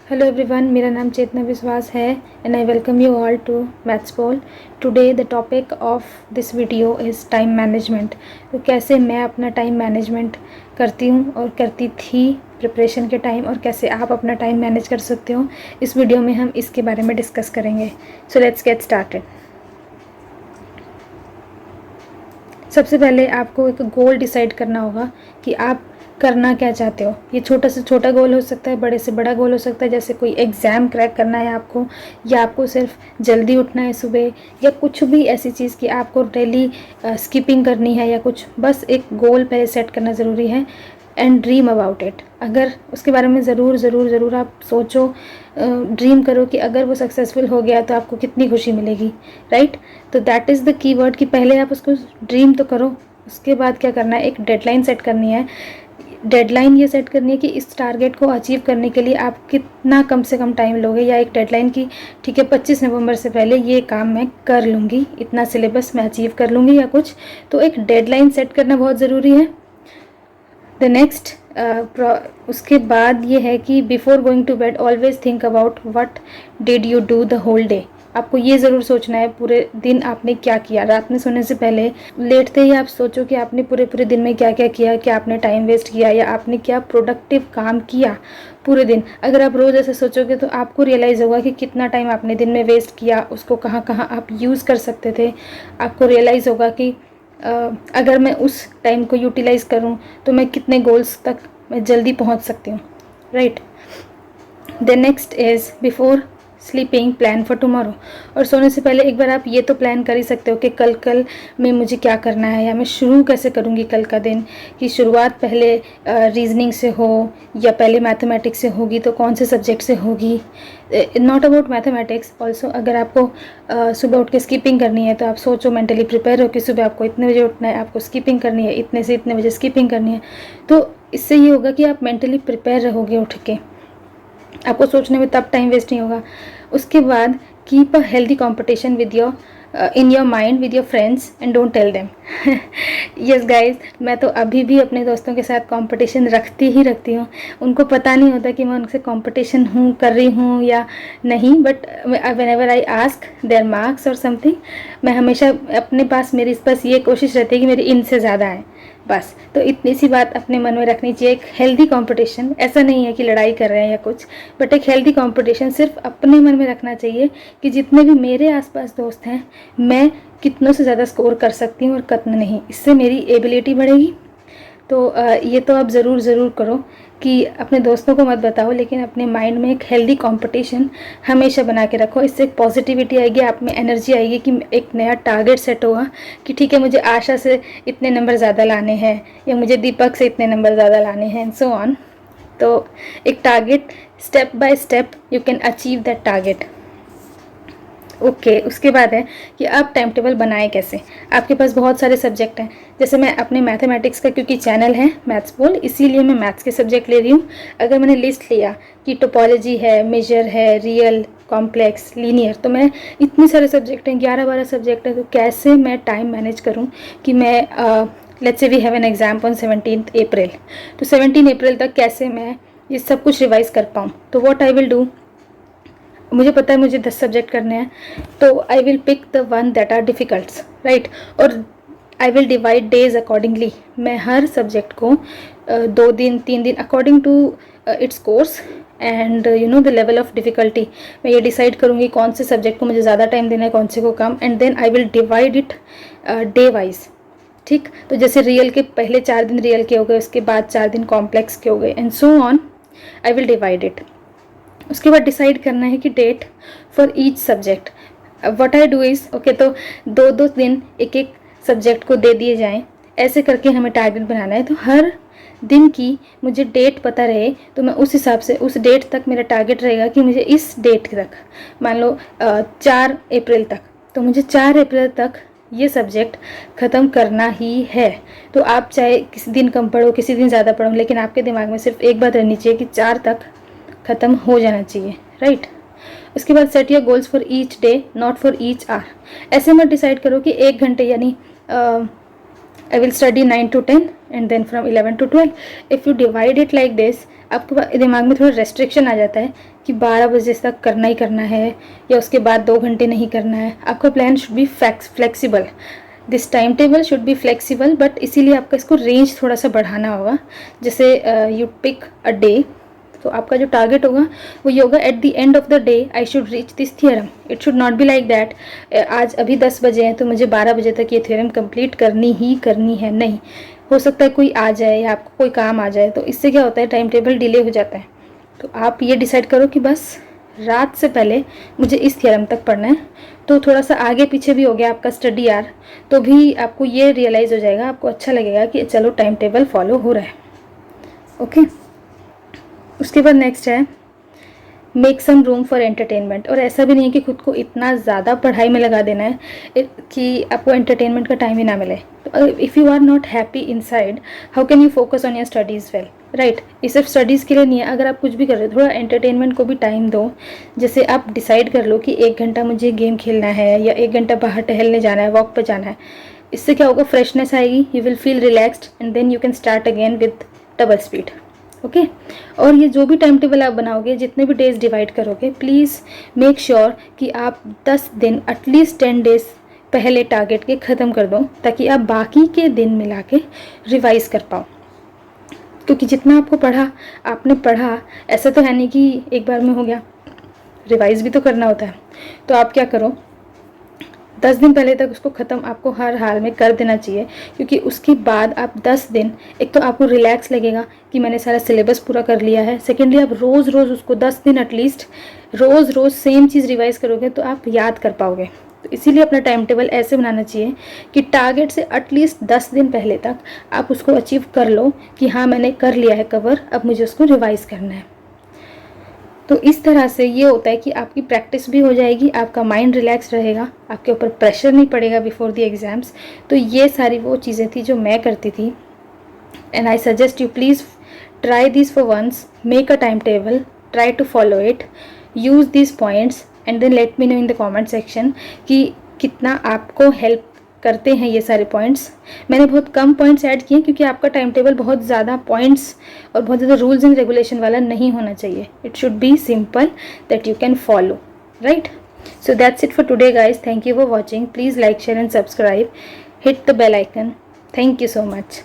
Hello everyone, मेरा नाम चेतना विश्वास है and I welcome you all to maths pole. Today the topic of this video is time management. तो कैसे मैं अपना टाइम मैनेजमेंट करती हूँ और करती थी प्रिपरेशन के टाइम, और कैसे आप अपना टाइम मैनेज कर सकते हो, इस वीडियो में हम इसके बारे में डिस्कस करेंगे। So let's get started. सबसे पहले आपको एक गोल डिसाइड करना होगा कि आप करना क्या चाहते हो। ये छोटा से छोटा गोल हो सकता है, बड़े से बड़ा गोल हो सकता है, जैसे कोई एग्ज़ाम क्रैक करना है आपको, या आपको सिर्फ जल्दी उठना है सुबह, या कुछ भी ऐसी चीज़ कि आपको डेली स्किपिंग करनी है या कुछ। बस एक गोल पहले सेट करना ज़रूरी है एंड ड्रीम अबाउट इट। अगर उसके बारे में ज़रूर ज़रूर ज़रूर आप सोचो, ड्रीम करो कि अगर वो सक्सेसफुल हो गया तो आपको कितनी खुशी मिलेगी, राइट। तो that is the key word कि पहले आप उसको ड्रीम तो करो। उसके बाद क्या करना है, एक डेडलाइन सेट करनी है। डेडलाइन ये सेट करनी है कि इस टारगेट को अचीव करने के लिए आप कितना कम से कम टाइम लोगे, या एक डेडलाइन की ठीक है 25 नवंबर से पहले ये काम मैं कर लूँगी, इतना सिलेबस मैं अचीव कर लूँगी या कुछ। तो एक डेडलाइन सेट करना बहुत ज़रूरी है। द नेक्स्ट उसके बाद ये है कि before going to bed always think about what did you do the whole day. आपको ये ज़रूर सोचना है पूरे दिन आपने क्या किया। रात में सोने से पहले लेटते ही आप सोचो कि आपने पूरे दिन में क्या क्या किया, क्या आपने टाइम वेस्ट किया या आपने क्या प्रोडक्टिव काम किया पूरे दिन। अगर आप रोज़ ऐसे सोचोगे तो आपको रियलाइज़ होगा कि कितना टाइम आपने दिन में वेस्ट किया, उसको कहाँ कहाँ आप यूज़ कर सकते थे। आपको रियलाइज़ होगा कि अगर मैं उस टाइम को यूटिलाइज़ करूं तो मैं कितने गोल्स तक मैं जल्दी पहुंच सकती हूँ, right. The next is before sleeping plan for tomorrow. और सोने से पहले एक बार आप ये तो प्लान कर ही सकते हो कि कल में मुझे क्या करना है, या मैं शुरू कैसे करूँगी कल का दिन। कि शुरुआत पहले रीजनिंग से हो या पहले मैथमेटिक्स से होगी, तो कौन से सब्जेक्ट से होगी। नॉट अबाउट मैथमेटिक्स ऑल्सो, अगर आपको सुबह उठ के स्कीपिंग करनी है तो आप सोचो, मेंटली प्रिपेयर हो कि सुबह आपको इतने बजे उठना है, आपको स्कीपिंग करनी है, इतने से इतने बजे स्कीपिंग करनी है। तो इससे ये होगा कि आप मेंटली प्रिपेयर रहोगे उठ के, आपको सोचने में तब टाइम वेस्ट नहीं होगा। उसके बाद keep a healthy competition with your in your mind with your friends and don't tell them. Yes guys, मैं तो अभी भी अपने दोस्तों के साथ कंपटीशन रखती हूँ। उनको पता नहीं होता कि मैं उनसे कंपटीशन कर रही हूँ या नहीं, but when ever I ask there marks और समथिंग, मैं हमेशा अपने पास मेरी बस ये कोशिश रहती है कि मेरी इनसे ज़्यादा आए, बस। तो इतनी सी बात अपने मन में रखनी चाहिए। एक हेल्दी कंपटीशन, ऐसा नहीं है कि लड़ाई कर रहे हैं या कुछ, बट एक हेल्दी कंपटीशन सिर्फ अपने मन में रखना चाहिए कि जितने भी मेरे आसपास दोस्त हैं, मैं कितनों से ज़्यादा स्कोर कर सकती हूँ और कितने नहीं। इससे मेरी एबिलिटी बढ़ेगी। तो ये तो आप ज़रूर करो कि अपने दोस्तों को मत बताओ, लेकिन अपने माइंड में एक हेल्दी कंपटीशन हमेशा बना के रखो। इससे एक पॉजिटिविटी आएगी, आप में एनर्जी आएगी कि एक नया टारगेट सेट होगा कि ठीक है, मुझे आशा से इतने नंबर ज़्यादा लाने हैं, या मुझे दीपक से इतने नंबर ज़्यादा लाने हैं, एंड सो ऑन। तो एक target, step by step you can achieve that target. Okay, उसके बाद है कि आप टाइम टेबल बनाएं कैसे। आपके पास बहुत सारे सब्जेक्ट हैं, जैसे मैं अपने मैथमेटिक्स का, क्योंकि चैनल है मैथ्स पोल, इसीलिए मैं मैथ्स के सब्जेक्ट ले रही हूँ। अगर मैंने लिस्ट लिया कि टोपोलॉजी है, मेजर है, रियल, कॉम्प्लेक्स, लीनियर, तो मैं इतने सारे सब्जेक्ट हैं, 11-12 सब्जेक्ट हैं, तो कैसे मैं टाइम मैनेज करूँ कि मैं let's say we have an exam on 17 April, तो 17 अप्रैल तक कैसे मैं ये सब कुछ रिवाइज कर पाऊँ। तो व्हाट आई विल डू, मुझे पता है मुझे 10 सब्जेक्ट करने हैं, तो I will pick the one that are difficults, right. और I will divide days accordingly. मैं हर सब्जेक्ट को 2 दिन 3 दिन according to its course and you know the level of difficulty, मैं ये डिसाइड करूँगी कौन से सब्जेक्ट को मुझे ज़्यादा टाइम देना है, कौन से को कम, and then I will divide it day wise, ठीक। तो जैसे रियल के पहले 4 दिन रियल के हो गए, उसके बाद 4 दिन कॉम्प्लेक्स के हो गए, and so on. I will divide it. उसके बाद डिसाइड करना है कि date for each subject. What I do is, okay, तो 2-2 दिन एक सब्जेक्ट को दे दिए जाएं, ऐसे करके हमें टारगेट बनाना है। तो हर दिन की मुझे डेट पता रहे, तो मैं उस हिसाब से उस डेट तक मेरा टारगेट रहेगा कि मुझे इस डेट तक, मान लो 4 अप्रैल तक, तो मुझे 4 अप्रैल तक ये सब्जेक्ट ख़त्म करना ही है। तो आप चाहे किसी दिन कम पढ़ो, किसी दिन ज़्यादा पढ़ो, लेकिन आपके दिमाग में सिर्फ एक बात रहनी चाहिए कि 4 तक ख़त्म हो जाना चाहिए, राइट। उसके बाद set your goals for each day not for each hour. ऐसे मत डिसाइड करो कि 1 घंटे, यानी I will study 9 to 10, and then from 11 to 12. If you divide it like this, आपके दिमाग में थोड़ा रेस्ट्रिक्शन आ जाता है कि 12 बजे तक करना ही करना है या उसके बाद 2 घंटे नहीं करना है. आपका plan should be flexible. This time table should be flexible, but इसीलिए आपका इसको रेंज थोड़ा सा बढ़ाना होगा. जैसे यू पिक अ डे, तो आपका जो टारगेट होगा वो ये होगा, at the end of the day I should reach this theorem. It should not be like that आज अभी 10 बजे हैं तो मुझे 12 बजे तक ये थियरम कंप्लीट करनी ही करनी है. नहीं, हो सकता है कोई आ जाए या आपको कोई काम आ जाए, तो इससे क्या होता है, टाइम टेबल डिले हो जाता है. तो आप ये डिसाइड करो कि बस रात से पहले मुझे इस थियरम तक पढ़ना है. तो थोड़ा सा आगे पीछे भी हो गया आपका स्टडी आर, तो भी आपको ये रियलाइज़ हो जाएगा, आपको अच्छा लगेगा कि चलो टाइम टेबल फॉलो हो रहा है. ओके. उसके बाद नेक्स्ट है make some room for entertainment. और ऐसा भी नहीं है कि खुद को इतना ज़्यादा पढ़ाई में लगा देना है कि आपको एंटरटेनमेंट का टाइम ही ना मिले. तो if you are not happy inside, how can you focus on your studies well, right. ये सिर्फ स्टडीज़ के लिए नहीं है. अगर आप कुछ भी कर रहे हो, थोड़ा एंटरटेनमेंट को भी टाइम दो. जैसे आप डिसाइड कर लो कि 1 घंटा मुझे गेम खेलना है या 1 घंटा बाहर टहलने जाना है, वॉक पर जाना है. इससे क्या होगा, फ्रेशनेस आएगी, you will feel relaxed and then you can start again with double speed. Okay. और ये जो भी टाइम टेबल आप बनाओगे, जितने भी डेज डिवाइड करोगे, प्लीज़ मेक श्योर कि आप 10 दिन, एटलीस्ट 10 डेज पहले टारगेट के ख़त्म कर दो, ताकि आप बाकी के दिन मिला के रिवाइज़ कर पाओ. क्योंकि जितना आपको पढ़ा, आपने पढ़ा, ऐसा तो है नहीं कि एक बार में हो गया, रिवाइज़ भी तो करना होता है. तो आप क्या करो, 10 दिन पहले तक उसको ख़त्म आपको हर हाल में कर देना चाहिए. क्योंकि उसके बाद आप 10 दिन, एक तो आपको रिलैक्स लगेगा कि मैंने सारा सिलेबस पूरा कर लिया है. सेकेंडली, आप रोज़ रोज़ उसको 10 दिन एटलीस्ट रोज़ रोज़ सेम चीज़ रिवाइज़ करोगे तो आप याद कर पाओगे. तो इसीलिए अपना टाइम टेबल ऐसे बनाना चाहिए कि टारगेट से एटलीस्ट 10 दिन पहले तक आप उसको अचीव कर लो कि हाँ मैंने कर लिया है कवर, अब मुझे उसको रिवाइज़ करना है. तो इस तरह से ये होता है कि आपकी प्रैक्टिस भी हो जाएगी, आपका माइंड रिलैक्स रहेगा, आपके ऊपर प्रेशर नहीं पड़ेगा बिफोर द एग्ज़ाम्स. तो ये सारी वो चीज़ें थी जो मैं करती थी. And I suggest you please try this for once, make a time table, try to follow it, use this points and then let me know in the comment section कि कितना आपको हेल्प करते हैं ये सारे पॉइंट्स. मैंने बहुत कम points add किए क्योंकि आपका टाइम टेबल बहुत ज़्यादा पॉइंट्स और बहुत ज़्यादा रूल्स एंड रेगुलेशन वाला नहीं होना चाहिए. It should be simple that you can follow, right. So that's it for today guys. Thank you for watching. Please like, share and subscribe. Hit the bell icon. Thank you so much.